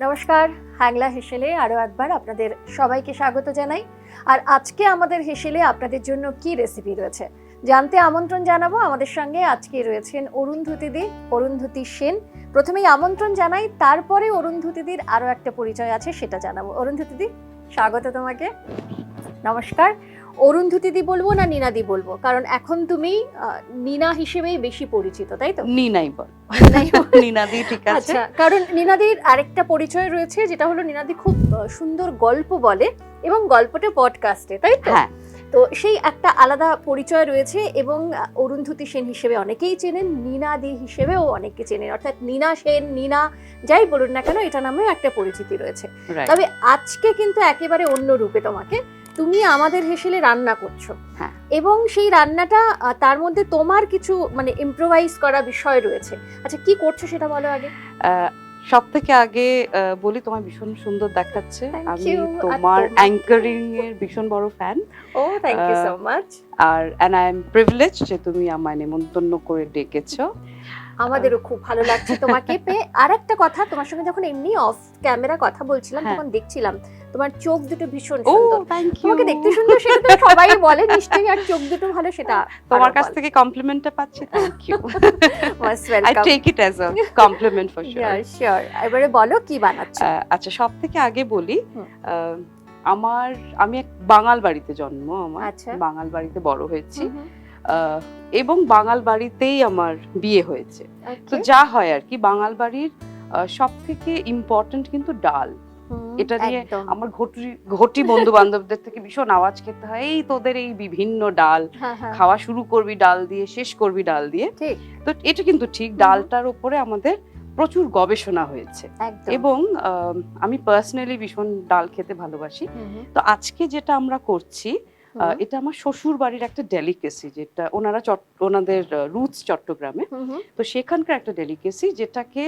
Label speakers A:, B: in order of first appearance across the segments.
A: নমস্কার, হ্যাংলা হেসেলে আরও একবার আপনাদের সবাইকে স্বাগত জানাই। আর আজকে আমাদের হেসেলে আপনাদের জন্য কি রেসিপি রয়েছে জানতে আমন্ত্রণ জানাবো। আমাদের সঙ্গে আজকে রয়েছেন অরুন্ধতী সেন। প্রথমেই আমন্ত্রণ জানাই, তারপরে অরুন্ধতীদির আরও একটা পরিচয় আছে, সেটা জানাবো। অরুন্ধতীদি, স্বাগত তোমাকে। নমস্কার। অরুন্ধতীদি বলবো না নীনাদি বলবো? কারণ এখন তুমি নীনা হিসেবেই বেশি পরিচিত, তাই তো?
B: নীনাই বল। নীনাদি ঠিক আছে।
A: আচ্ছা, কারণ নীনাদির আরেকটা পরিচয় রয়েছে, যেটা হলো নীনাদি খুব সুন্দর গল্প বলে এবং গল্পটা পডকাস্টে, তাই তো?
B: হ্যাঁ।
A: তো সেই একটা আলাদা পরিচয় রয়েছে এবং অরুন্ধতী সেন হিসেবে অনেকেই চেনেন, নীনাদি হিসেবেও অনেকে চেনেন, অর্থাৎ নীনা সেন, নীনা যাই বলুন না কেন, এটা নামেও একটা পরিচিতি রয়েছে। তবে আজকে কিন্তু একেবারে অন্য রূপে তুমি আমাদের হেসেলে রান্না করছো।
B: হ্যাঁ।
A: এবং সেই রান্নাটা তার মধ্যে তোমার কিছু মানে ইম্প্রোভাইজ করা বিষয় রয়েছে। আচ্ছা, কি করছো সেটা বলো আগে।
B: সব থেকে আগে বলি, তোমার ভীষণ সুন্দর দেখাচ্ছে। আমি তোমার অ্যাঙ্কারিং এর ভীষণ বড় fan.
A: Oh, thank you so much.
B: and I am privileged যে তুমি আমায় নিমন্ত্রণ করে ডেকেছো।
A: আমাদেরও খুব ভালো লাগছে তোমাকে পেয়ে। আরেকটা কথা, তোমার সঙ্গে যখন এমনি অফ ক্যামেরা কথা বলছিলাম তখন দেখছিলাম তোমার চোখ দুটো ভীষণ সুন্দর। তোমাকে দেখতে সুন্দর সেটা তো সবাই বলে নিশ্চয়ই, আর চোখ দুটো ভালো সেটা
B: তোমার কাছ থেকে কমপ্লিমেন্টটা পাচ্ছি। Thank you.
A: Most welcome.
B: I take it as a compliment for sure.
A: Yeah, sure. এবারে বলো কি বানাচ্ছো।
B: আচ্ছা, সব থেকে আগে বলি, আমি এক বাঙাল বাড়িতে জন্ম, আমার বাঙাল বাড়িতে বড় হয়েছি এবং বাঙাল বাড়িতেই আমার বিয়ে হয়েছে। তো যা হয় আর কি, বাঙাল বাড়ির সব থেকে ইম্পর্টেন্ট কিন্তু ডাল। এটা নিয়ে আমার ঘটি বন্ধু বান্ধবদের থেকে ভীষণ আওয়াজ খেতে হয়, এই তোদের এই বিভিন্ন ডাল খাওয়া শুরু করবি ডাল দিয়ে, শেষ করবি ডাল দিয়ে। তো এটা কিন্তু ঠিক, ডালটার উপরে আমাদের প্রচুর গবেষণা হয়েছে এবং আমি পার্সোনালি ভীষণ ডাল খেতে ভালোবাসি। তো আজকে যেটা আমরা করছি, এটা আমার শ্বশুর বাড়ির একটা ডেলিকেসি, যেটা ওনাদের রুটস চট্টগ্রামে। তো সেখানকার একটা ডেলিকেসি, যেটাকে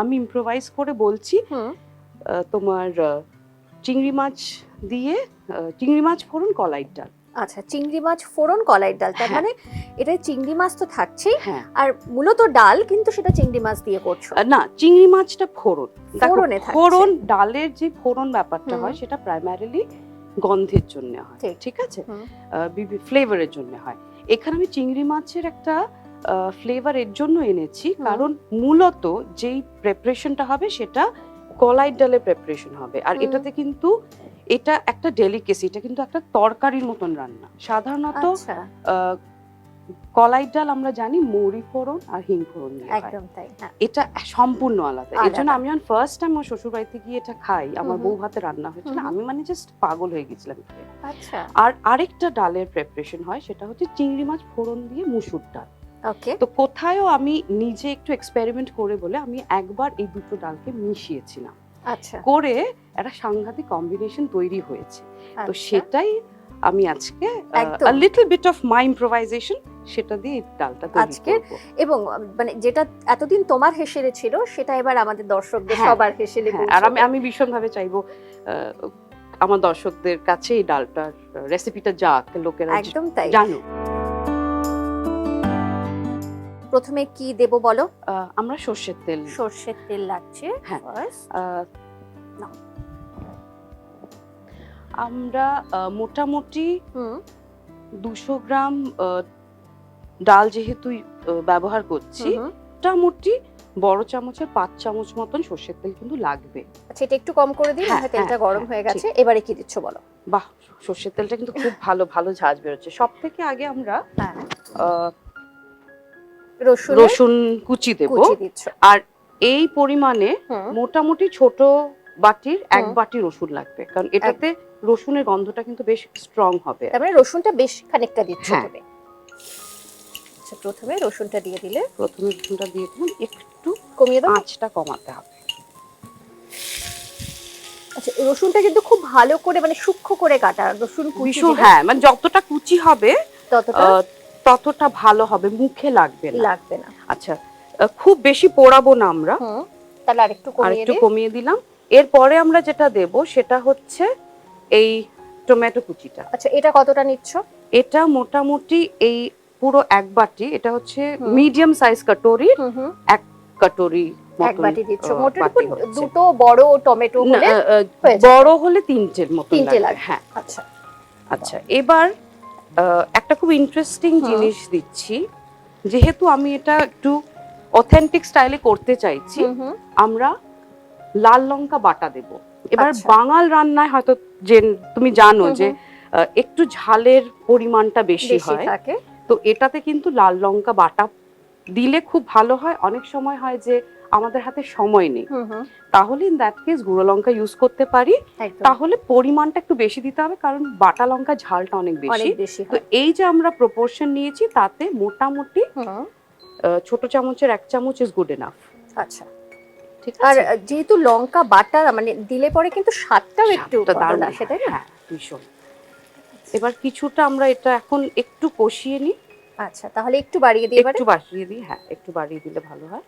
B: আমি ইম্প্রোভাইজ করে বলছি তোমার চিংড়ি মাছ দিয়ে, চিংড়ি মাছ ফোড়ন কলাইয়ের ডাল।
A: আচ্ছা, চিংড়ি মাছ ফোড়ন কলাইয়ের ডাল, তার মানে এটা চিংড়ি মাছ তো থাকছেই, আর মূলত ডাল কিন্তু সেটা চিংড়ি মাছ দিয়ে করছো
B: না? চিংড়ি মাছটা ফোড়নে
A: থাকে।
B: ফোড়ন ডালের যে ফোড়ন ব্যাপারটা হয়, সেটা প্রাইমারিলি গন্ধের জন্য হয়, ঠিক আছে, ফ্লেভারের জন্য হয়। এখানে আমি চিংড়ি মাছের একটা ফ্লেভার এর জন্য এনেছি, কারণ মূলত যেই প্রিপারেশনটা হবে সেটা কলাইয়ের ডালের প্রিপারেশন হবে। আর এটাতে কিন্তু এটা একটা ডেলিকেসি, এটা কিন্তু একটা তরকারির মতন রান্না। সাধারণত কলাইয়ের ডাল আমরা জানি মৌরি ফোড়ন আর হিং ফোড়ন দিয়ে হয়, এটা সম্পূর্ণ আলাদা। এর জন্য আমি যখন ফার্স্ট টাইম আমার শ্বশুর বাড়িতে গিয়ে এটা খাই, আমার বউ হাতে রান্না হয়েছিল, আমি মানে জাস্ট পাগল হয়ে গেছিলাম। আর আরেকটা ডালের প্রিপারেশন হয়, সেটা হচ্ছে চিংড়ি মাছ ফোড়ন দিয়ে মুসুর ডাল। তো কোথায়ও আমি নিজে একটু এক্সপেরিমেন্ট করে বলে আমি একবার এই দুটো ডালকে মিশিয়েছিলাম, করে একটা সাংঘাতিক কম্বিনেশন তৈরি হয়েছে। তো সেটাই আমি আজকে a little bit of my improvisation সেটা দিয়ে ডালটা তৈরি করব। এবং
A: মানে যেটা এতদিন তোমার হেসেলে ছিল, সেটা এবার আমাদের দর্শকদের সবার হেসেলে পৌঁছাবে।
B: আর আমি ভীষণ ভাবে চাইবো আমার দর্শকদের কাছে এই ডালটার রেসিপিটা যাক, লোকেরা জানুক।
A: প্রথমে কি দেব বলো?
B: আমরা সরষের তেল
A: লাগছে।
B: আমরা মোটামুটি 200 গ্রাম ডাল যেহেতু ব্যবহার করছি, মোটামুটি বড় চামচের 5 চামচ মতন সরষের তেল কিন্তু লাগবে।
A: আচ্ছা, এটা একটু কম করে দিই, তেলটা গরম হয়ে গেছে। এবারে কি দিচ্ছ বলো?
B: বাহ, সরষের তেলটা কিন্তু খুব ভালো ঝাঁজ বেরোচ্ছে। সব থেকে আগে আমরা রসুন কুচি দেব, আর এই পরিমাণে মোটামুটি ছোট বাটির 1 বাটি রসুন লাগবে, কারণ এটাতে রসুনের গন্ধটা কিন্তু বেশ স্ট্রং হবে।
A: তার মানে রসুনটা বেশ খানিকটা দিচ্ছ তুমি। আচ্ছা, প্রথমে রসুনটা দিয়ে দিলাম,
B: একটু কমিয়ে দাও, আঁচটা কমাতে হবে।
A: আচ্ছা, রসুনটা কিন্তু খুব ভালো করে মানে সূক্ষ্ম করে কাটা রসুন কুচি।
B: মানে যতটা কুচি হবে ততটা ভালো হবে, মুখে লাগবে না। আচ্ছা, খুব বেশি পোড়াবো না আমরা,
A: তাহলে আরেকটু
B: কমিয়ে দিলাম। এরপরে আমরা যেটা দেব সেটা হচ্ছে এই টমেটো কুচিটা।
A: আচ্ছা, এটা কতটা নিচ্ছ?
B: এটা মোটামুটি এই পুরো 1 বাটি, এটা হচ্ছে মিডিয়াম সাইজ কাটোরির 1 কাটোরি
A: এক বাটি দিচ্ছ, মোটের উপর দুটো বড় টমেটো হলে
B: বড় হলে তিনটের মতো লাগে। হ্যাঁ
A: আচ্ছা
B: আচ্ছা, এবার একটা খুব ইন্টারেস্টিং জিনিস দিচ্ছি, যেহেতু আমি এটা একটু অথেন্টিক স্টাইলে করতে চাইছি, আমরা লাল লঙ্কা বাটা দেব। এবার বাঙাল রান্নায় হয়তো যে তুমি জানো যে একটু ঝালের পরিমাণটা বেশি হয়, তো এটাতে কিন্তু লাল লঙ্কা বাটা দিলে খুব ভালো হয়। অনেক সময় হয় যে আমাদের হাতে সময় নেই, তাহলে ইন দ্যাট কেস গুঁড়ো লঙ্কা ইউজ করতে পারি। তাহলে পরিমাণটা একটু বেশি দিতে হবে, কারণ বাটা লঙ্কা ঝালটা অনেক বেশি। তো এই যে আমরা প্রপোর্শন নিয়েছি, তাতে মোটামুটি ছোট চামচের 1 চামচ ইজ গুড এনাফ।
A: আচ্ছা, আর যেহেতু লঙ্কা বাটা মানে দিলে পরে কিন্তু স্বাদটাও একটু দারুণ আসে, তাই না?
B: হ্যাঁ ভীষণ। এবার কিছুটা আমরা এটা এখন একটু কষিয়ে নিই।
A: আচ্ছা, তাহলে একটু বাড়িয়ে দিই,
B: একটু বাড়িয়ে দিই। হ্যাঁ, একটু বাড়িয়ে দিলে ভালো হয়।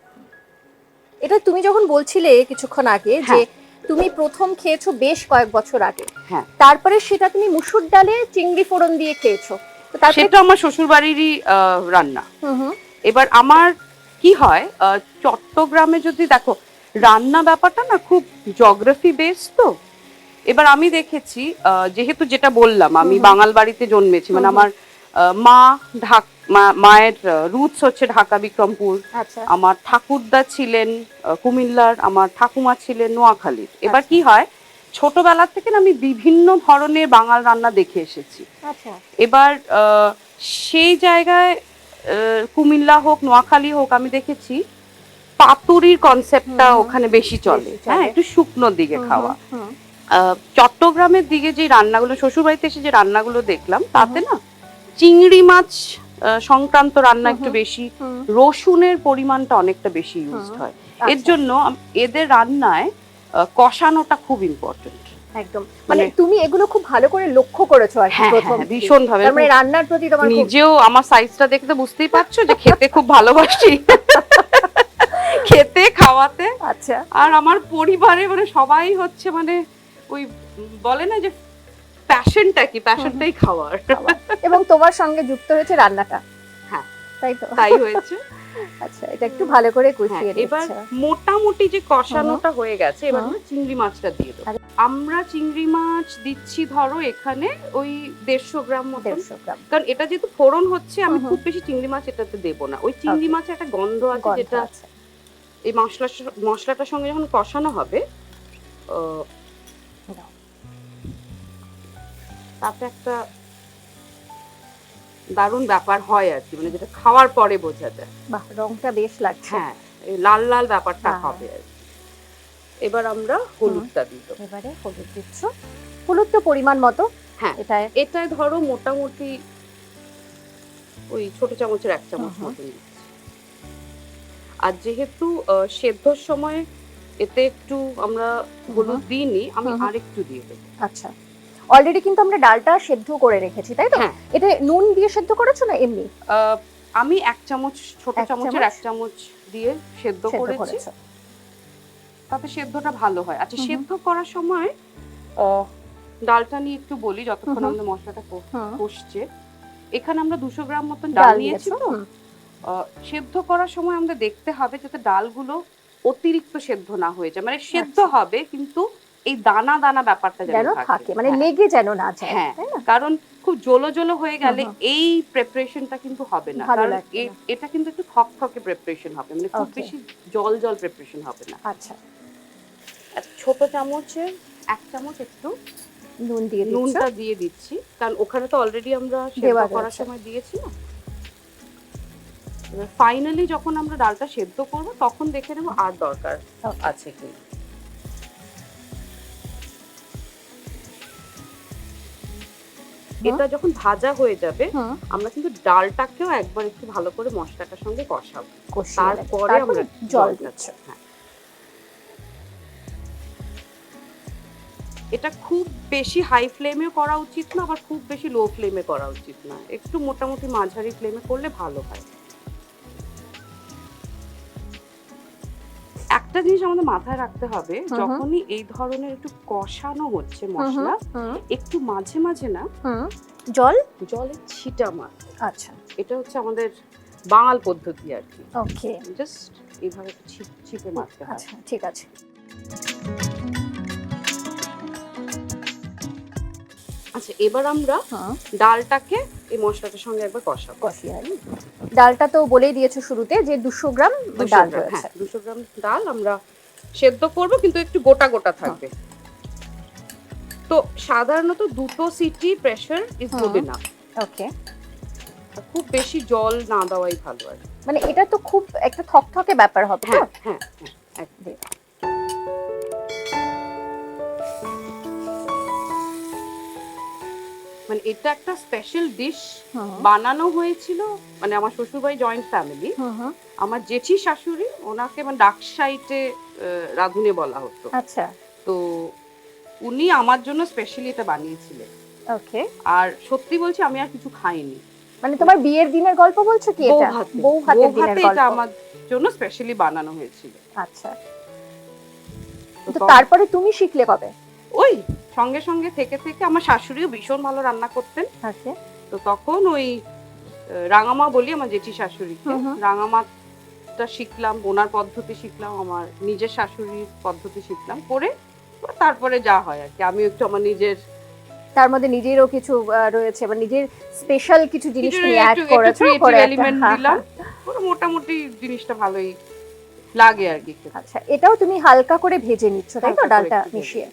A: এটা তুমি যখন বলছিলে কিছুক্ষণ আগে যে তুমি প্রথম খেয়েছো বেশ কয়েক বছর আগে, তারপরে সেটা তুমি মুসুর ডালে চিংড়ি ফোড়ন দিয়ে খেয়েছো,
B: সেটা আমার শ্বশুর বাড়িরই রান্না। এবার আমার কি হয়, চট্টগ্রামে যদি দেখো রান্না ব্যাপারটা না খুব জিওগ্রাফি বেস, তো এবার আমি দেখেছি, যেহেতু যেটা বললাম আমি বাঙাল বাড়িতে জন্মেছি, মানে আমার মায়ের রুটস হচ্ছে ঢাকা বিক্রমপুর, আমার ঠাকুরদা ছিলেন কুমিল্লার, আমার ঠাকুমা ছিলেন নোয়াখালীর। এবার কি হয়, ছোটবেলা থেকে না আমি বিভিন্ন ধরনের বাঙাল রান্না দেখে এসেছি। এবার সেই জায়গায় কুমিল্লা হোক নোয়াখালী হোক, আমি দেখেছি পাতুরির কনসেপ্টটা ওখানে বেশি চলে। হ্যাঁ, একটু শুকনোর দিকে খাওয়া। চট্টগ্রামের দিকে যে রান্নাগুলো, শ্বশুরবাড়িতে এসে যে রান্নাগুলো দেখলাম, তাতে না চিংড়ি মাছ সংক্রান্ত রান্না একটু বেশি, রসুনের পরিমাণটা অনেকটা বেশি ইউজড হয়। এর জন্য এদের রান্নায় কষানোটা খুব ইম্পর্টেন্ট।
A: একদম, মানে তুমি এগুলো খুব ভালো করে লক্ষ্য করেছো আর কি প্রথম
B: ভীষণ ভাবে।
A: মানে রান্নার প্রতি তোমার
B: নিজেও আমার সাইজটা দেখতে বুঝতেই পারছো যে খেতে খুব ভালোবাসি, খেতে খাওয়াতে।
A: আচ্ছা,
B: আর আমার পরিবারে মানে সবাই হচ্ছে মানে ওই বলে না যে প্যাশনটা কি, প্যাশনটাই খাওয়ার।
A: এবং তোমার সঙ্গে যুক্ত হয়েছে রান্নাটা।
B: হ্যাঁ,
A: তাই তো,
B: তাই হয়েছে।
A: আচ্ছা, এটা একটু ভালো করে কষিয়ে নিচ্ছি।
B: এবার মোটামুটি যে কষানোটা হয়ে গেছে, এবার আমরা চিংড়ি মাছটা দিয়ে দেব। আমরা চিংড়ি মাছ দিচ্ছি ধরো এখানে ওই 150 গ্রাম মতো, কারণ এটা যেহেতু ফোড়ন হচ্ছে, আমি খুব বেশি চিংড়ি মাছ এটাতে দেব না। ওই চিংড়ি মাছের একটা গন্ধ আছে, যেটা এই মশলাটার সঙ্গে যখন কষানো হবে, তাতে একটা দারুণ ব্যাপার হয় আর কি, মানে যেটা খাওয়ার পরে বোঝা যায়।
A: বাহ, রংটা বেশ লাগছে।
B: হ্যাঁ, এই লাল লাল ব্যাপারটা হবে আর কি। এবার আমরা হলুদটা দিব।
A: এবারে হলুদ দিচ্ছ, হলুদ তো পরিমাণ মতো।
B: হ্যাঁ, এটাই ধরো মোটামুটি ওই ছোট চামচের 1 চামচ মতো দিচ্ছি। আর যেহেতু সেদ্ধর সময় এতে একটু আমরা হলুদ দিইনি, আমি আরেকটু দিয়ে দেব।
A: আচ্ছা, অলরেডি কিন্তু আমরা ডালটা সেদ্ধ করে রেখেছি, তাই তো? এটা নুন দিয়ে সেদ্ধ করেছো না এমনি?
B: আমি 1 চামচ, ছোট চামচের 1 চামচ দিয়ে সেদ্ধ করেছি, তাতে সেদ্ধটা ভালো হয়। আচ্ছা, সেদ্ধ করার সময় ডালটা নিয়ে একটু বলি, যতক্ষণ আমাদের মশলাটা কষছে। এখানে আমরা 200 গ্রাম মতন ডাল নিয়েছি। তো সেদ্ধ করার সময় আমাদের দেখতে হবে যাতে ডালগুলো অতিরিক্ত সেদ্ধ না হয়ে যায়, মানে সেদ্ধ হবে কিন্তু এই দানা দানা ব্যাপারটা যেন থাকে,
A: মানে লেগে যেন না যায়।
B: হ্যাঁ, কারণ খুব জলো জলো হয়ে গেলে এই প্রিপারেশনটা কিন্তু হবে না, কারণ এটা কিন্তু একটু থকথকে প্রিপারেশন হবে, মানে খুব বেশি জল জল প্রিপারেশন হবে না।
A: আচ্ছা,
B: ছোট চামচের 1 চামচ একটু নুনটা দিয়ে দিচ্ছি, কারণ ওখানে তো অলরেডি আমরা সেদ্ধ করার সময় দিয়েছি না। এবার ফাইনালি যখন আমরা ডালটা সেদ্ধ করব, তখন দেখে নেব আর দরকার আছে কি। এটা যখন ভাজা হয়ে যাবে, আমরা কিন্তু ডালটাকেও একবার একটু ভালো করে মশলাটার সঙ্গে কষাবো, তারপরে আমরা জল দিচ্ছি। হ্যাঁ, এটা খুব বেশি হাই ফ্লেমে করা উচিত না, আবার খুব বেশি লো ফ্লেমে করা উচিত না, একটু মোটামুটি মাঝারি ফ্লেমে করলে ভালো হয়। একটা জিনিস আমাদের মাথায় রাখতে হবে, যখনই এই ধরনের একটু কষানো হচ্ছে মশলা, একটু মাঝে মাঝে না জলের ছিটা মার।
A: আচ্ছা,
B: এটা হচ্ছে আমাদের বাঙাল পদ্ধতি আর কি।
A: ওকে,
B: জাস্ট এইভাবে একটু ছিপে মারতে হয়।
A: আচ্ছা ঠিক আছে।
B: আচ্ছা এবার আমরা ডালটাকে এই মশলাটার সঙ্গে একবার কষিয়ে নিই।
A: ডালটা তো বলেই দিয়েছো শুরুতে যে 200 গ্রাম ডাল রয়েছে।
B: 200 গ্রাম ডাল আমরা সেদ্ধ করব, কিন্তু একটু গোটা গোটা থাকবে। তো সাধারণত 2 সিটি pressure is good enough.
A: Okay,
B: খুব বেশি জল না দেওয়াই ভালো আর
A: মানে এটা তো খুব একটা থকথকে ব্যাপার হবে।
B: হ্যাঁ হ্যাঁ একদম। মানে এটা একটা স্পেশাল ডিশ বানানো হয়েছিল, মানে আমার শ্বশুরবাড়ি জয়েন্ট ফ্যামিলি, আমার জেঠি শাশুড়ি ওনাকে মানে ডাক সাইটে রাঁধুনি বলা হতো।
A: আচ্ছা, তো
B: উনি আমার জন্য স্পেশালি এটা বানিয়েছিলেন। ওকে, আর সত্যি বলছি আমি আর কিছু খাইনি।
A: মানে তোমার বিয়ের দিনের গল্প বলছো কি? এটা বউ হাতের দিনের গল্প,
B: এটা আমার জন্য স্পেশালি বানানো হয়েছিল।
A: আচ্ছা, তো তারপরে তুমি শিখলে কবে?
B: ওই সঙ্গে সঙ্গে থেকে থেকে আমার শাশুড়িও ভীষণ ভালো রান্না করতেন। ওকে, তো তখন ওই রাঙামা বলি আমার জেঠি শাশুড়িকে, রাঙামাটা শিখলাম, ওনার পদ্ধতি শিখলাম, আমার নিজের শাশুড়ির পদ্ধতি শিখলাম, করে তারপরে যা হয় আর কি আমি একটু আমার নিজের,
A: তার মধ্যে নিজেরও কিছু রয়েছে বা নিজের স্পেশাল কিছু জিনিস তুমি অ্যাড করেছো, করে এলিমেন্ট দিলাম,
B: পুরো মোটামুটি জিনিসটা ভালোই লাগে আর কি।
A: আচ্ছা, এটাও তুমি হালকা করে ভেজে নিচ্ছ তাই তো ডালটা মিশিয়ে?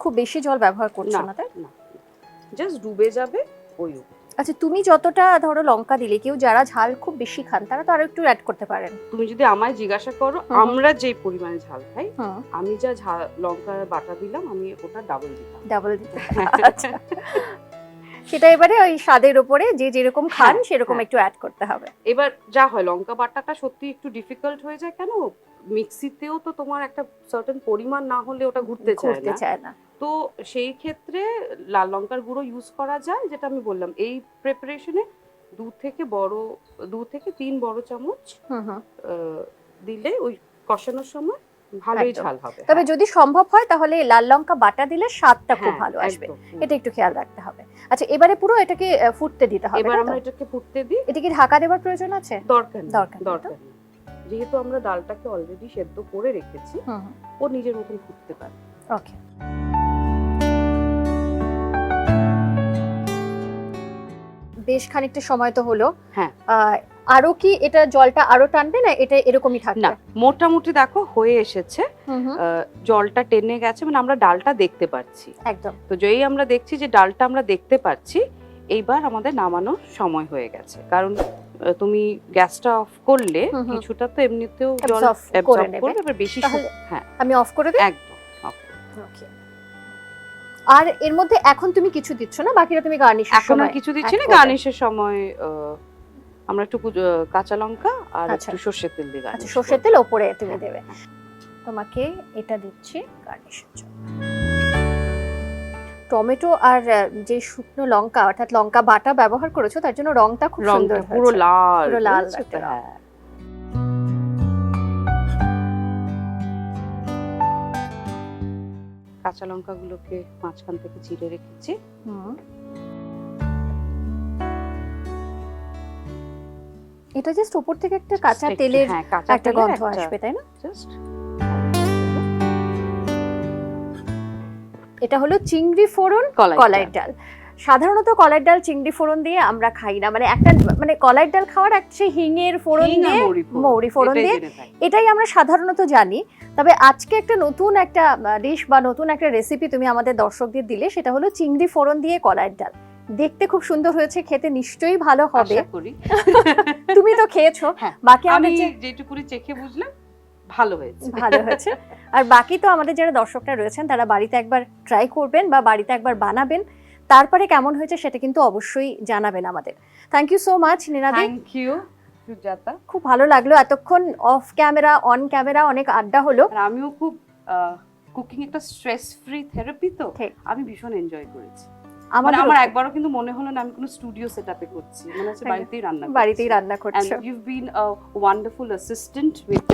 A: খুব বেশি জল ব্যবহার করছো না তাই না?
B: জাস্ট ডুবে যাবে ওই।
A: আচ্ছা, তুমি যতটা ধরো লঙ্কা দিলে, কেউ যারা ঝাল খুব বেশি খান তারা তো আরো একটু অ্যাড করতে পারেন।
B: তুমি যদি আমায় জিজ্ঞাসা করো আমরা যে পরিমাণে ঝাল খাই, আমি যা ঝাল লঙ্কার বাটা দিলাম আমি ওটা ডাবল দিতে।
A: আচ্ছা, সেটা এবারে ওই স্বাদের উপরে যে যেরকম খান সেরকম একটু অ্যাড করতে হবে।
B: এবার যা হয় লঙ্কা বাটাটা সত্যি একটু ডিফিকাল্ট হয়ে যায়, কেন মিক্সিতেও তো তোমার একটা সার্টেন পরিমাণ না হলে ওটা ঘুরতে চায় না, তো সেই ক্ষেত্রে লাল লঙ্কার গুঁড়ো ইউজ করা যায়, যেটা আমি বললাম এই প্রিপারেশনে 2 থেকে 3 বড় চামচ দিলে ওই কষানোর সময় ভালোই ঝাল হবে।
A: তবে যদি সম্ভব হয় তাহলে লাল লঙ্কা বাটা দিলে স্বাদটা খুব ভালো আসবে, এটা একটু খেয়াল রাখতে হবে। আচ্ছা, এবারে পুরো এটাকে ফুটতে দিতে হবে।
B: এবার আমরা এটাকে ফুটতে দিই।
A: এটা কি ঢাকা দেওয়ার প্রয়োজন আছে?
B: দরকার যেহেতু আমরা ডালটাকে অলরেডি সেদ্ধ করে রেখেছি, ও নিজের মতন ফুটতে পারে।
A: ওকে, বেশ খানিকটা সময় তো হলো। হ্যাঁ, আরো কি এটা জলটা আরো টানবে না এটা এরকমই থাকবে?
B: না, মোটামুটি দেখো হয়ে এসেছে, জলটা টেনে গেছে, মানে আমরা ডালটা দেখতে পাচ্ছি
A: একদম।
B: তো যেই আমরা দেখছি যে ডালটা আমরা দেখতে পাচ্ছি, এইবার আমাদের নামানোর সময় হয়ে গেছে। কারণ তুমি গ্যাসটা অফ করলে কিছুটা তো এমনিতেও জল অ্যাবজর্ব করবে, এবার বেশি। হ্যাঁ,
A: আমি অফ করে দিই একদম। ওকে, আর এর মধ্যে এখন তুমি কিছু দিচ্ছ না? বাকিটা তুমি গার্নিশের সময়?
B: এখন আর কিছু দিচ্ছি না, গার্নিশের সময় আমরা একটু কাঁচা লঙ্কা আর একটু সরষের তেল দিয়ে গার্নিশ।
A: আচ্ছা, সরষের তেল উপরে তুমি দেবে। তোমাকে এটা দিচ্ছি গার্নিশের জন্য। টমেটো আর যে শুকনো লঙ্কা অর্থাৎ লঙ্কা বাটা ব্যবহার করেছো, তার জন্য রংটা খুব সুন্দর হয়েছে,
B: পুরো লাল
A: একটা রং।
B: কাঁচা লঙ্কাগুলোকে মাঝখান থেকে চিড়ে রেখেছি।
A: এটা জাস্ট উপর থেকে একটা কাঁচা তেলের একটা গন্ধ আসবে তাই না? জাস্ট এটা হলো চিংড়ি ফোড়ন কলাইয়ের ডাল। সাধারণত কলাইয়ের ডাল চিংড়ি ফোড়ন দিয়ে আমরা খাই না, মানে একটা মানে কলাইয়ের ডাল খাওয়ার একটা সেই হিঙের ফোড়ন দিয়ে, মৌরি ফোড়ন দিয়ে, এটাই আমরা সাধারণত জানি। তবে আজকে একটা নতুন একটা ডিশ বা নতুন একটা রেসিপি তুমি আমাদের দর্শকদের দিলে, সেটা হলো চিংড়ি ফোড়ন দিয়ে কলাইয়ের ডাল। দেখতে খুব সুন্দর হয়েছে, খেতে নিশ্চয়ই ভালো হবে। তুমি তো খেয়েছো, বাকি
B: আমি যেটুকুনি চেখে বুঝলাম ভালো হয়েছে।
A: আর বাকি তো আমাদের যারা দর্শকরা রয়েছেন তারা বাড়িতে একবার ট্রাই করবেন বা বাড়িতে একবার বানাবেন, তারপরে কেমন হয়েছে সেটা কিন্তু অবশ্যই জানাবেন আমাদের। থ্যাংক ইউ সো মাচ নীনাদি।
B: থ্যাংক ইউ সুজাতা,
A: খুব ভালো লাগলো। এতক্ষণ অফ ক্যামেরা অন ক্যামেরা অনেক আড্ডা হলো।
B: আমিও খুব কুকিং একটা স্ট্রেস ফ্রি থেরাপি, তো আমি ভীষণ এনজয় করেছি। আমার একবারও কিন্তু মনে হলো না আমি কোনো স্টুডিও সেটআপে করছি, মনে হচ্ছে বাড়িতেই রান্না করছি। And you've been a wonderful assistant with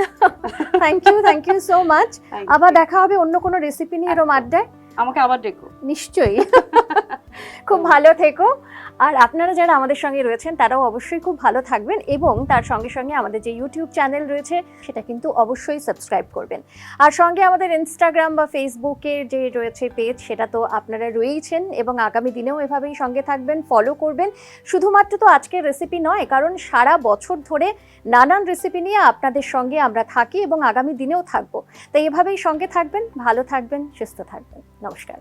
A: thank you so much. আবার দেখা হবে অন্য কোনো রেসিপি নিয়ে এরকম আড্ডায়।
B: আমাকে আবার ডেকো।
A: নিশ্চয়ই। খুব ভালো থেকো। আর আপনারা যারা আমাদের সঙ্গে রয়েছেন তারাও অবশ্যই খুব ভালো থাকবেন, এবং তার সঙ্গে সঙ্গে আমাদের যে ইউটিউব চ্যানেল রয়েছে সেটা কিন্তু অবশ্যই সাবস্ক্রাইব করবেন। আর সঙ্গে আমাদের ইনস্টাগ্রাম বা ফেসবুকের যে রয়েছে পেজ, সেটা তো আপনারা রয়েইছেন, এবং আগামী দিনেও এভাবেই সঙ্গে থাকবেন, ফলো করবেন। শুধুমাত্র তো আজকের রেসিপি নয়, কারণ সারা বছর ধরে নানান রেসিপি নিয়ে আপনাদের সঙ্গে আমরা থাকি এবং আগামী দিনেও থাকবো। তাই এভাবেই সঙ্গে থাকবেন, ভালো থাকবেন, সুস্থ থাকবেন। নমস্কার।